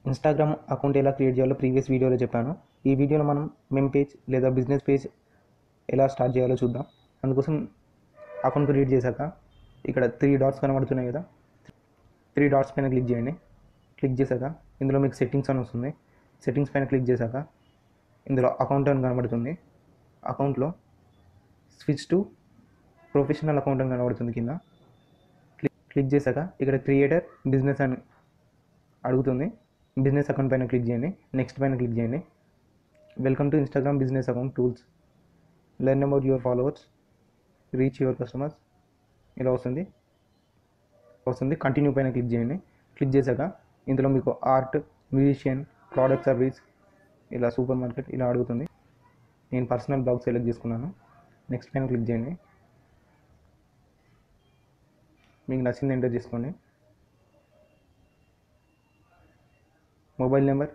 Instagram account ఎలా create చేయాలో previous వీడియోలో చెప్పాను. ఈ వీడియోలో మనం మెమ్ పేజ్ లేదా బిజినెస్ పేజ్ ఎలా స్టార్ట్ చేయాలో చూద్దాం. అందుకోసం అకౌంట్ క్రియేట్ చేశాక ఇక్కడ 3 డాట్స్ కనబడుతున్నాయి కదా, 3 డాట్స్ పైన క్లిక్ చేయండి. క్లిక్ చేశాక ఇందులో మీకు సెట్టింగ్స్ అని వస్తుంది. సెట్టింగ్స్ పైన క్లిక్ చేశాక ఇందులో అకౌంట్ అని కనబడుతుంది. అకౌంట్లో స్విచ్ టు ప్రొఫెషనల్ అకౌంట్ అని కనబడుతుంది కింద. క్లిక్ చేశాక ఇక్కడ క్రియేటర్ బిజినెస్ అని అడుగుతుంది. బిజినెస్ అకౌంట్ పైన క్లిక్ చేయండి. నెక్స్ట్ పైన క్లిక్ చేయండి. Welcome to Instagram business account tools, learn about your followers, reach your customers ఇలా వస్తుంది. కంటిన్యూ పైన క్లిక్ చేయండి. క్లిక్ చేశాక ఇందులో మీకు ఆర్ట్, మ్యూజిషియన్, ప్రోడక్ట్ సర్వీస్, ఇలా సూపర్ మార్కెట్ ఇలా అడుగుతుంది. నేను పర్సనల్ బ్లాగ్ సెలెక్ట్ చేసుకున్నాను. నెక్స్ట్ పైన క్లిక్ చేయండి. మీకు నచ్చింది ఎంటర్ చేసుకోండి. మొబైల్ నెంబర్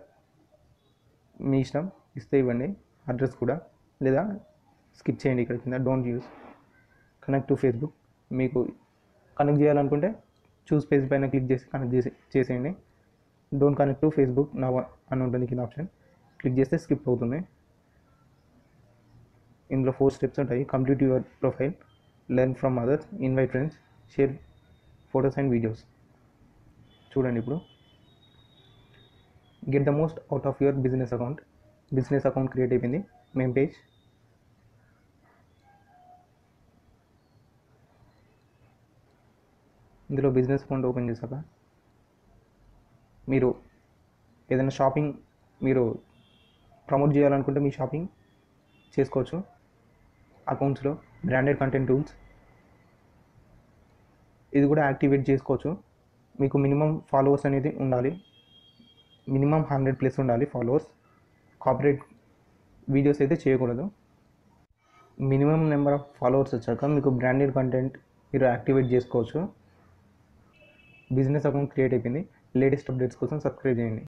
మీ ఇష్టం, ఇస్తే ఇవ్వండి. అడ్రస్ కూడా, లేదా స్కిప్ చేయండి. ఇక్కడ కింద don't use. Connect to Facebook, మీకు కనెక్ట్ చేయాలనుకుంటే చూస్ పేజ్ పైన క్లిక్ చేసి కనెక్ట్ చేసేయండి. Don't connect to Facebook now అని ఉంటుంది కింద ఆప్షన్. క్లిక్ చేస్తే స్కిప్ అవుతుంది. ఇందులో 4 స్టెప్స్ ఉంటాయి. Complete your profile, learn from others, invite friends, share photos and videos. చూడండి, ఇప్పుడు get the most out of your business account. Business account create అయిపోయింది. మెయిన్ పేజ్, ఇందులో బిజినెస్ అకౌంట్ ఓపెన్ చేశాక మీరు ఏదైనా షాపింగ్ మీరు ప్రమోట్ చేయాలనుకుంటే మీ షాపింగ్ చేసుకోవచ్చు. అకౌంట్స్లో బ్రాండెడ్ కంటెంట్ టూల్స్ ఇది కూడా యాక్టివేట్ చేసుకోవచ్చు. మీకు మినిమం ఫాలోవర్స్ అనేది ఉండాలి. మినిమం 100+ ఉండాలి ఫాలోవర్స్. కాపరేట్ వీడియోస్ అయితే చేయకూడదు. మినిమం నెంబర్ ఆఫ్ ఫాలోవర్స్ వచ్చాక మీకు బ్రాండెడ్ కంటెంట్ మీరు యాక్టివేట్ చేసుకోవచ్చు. బిజినెస్ అకౌంట్ క్రియేట్ అయిపోయింది. లేటెస్ట్ అప్డేట్స్ కోసం సబ్స్క్రైబ్ చేయండి.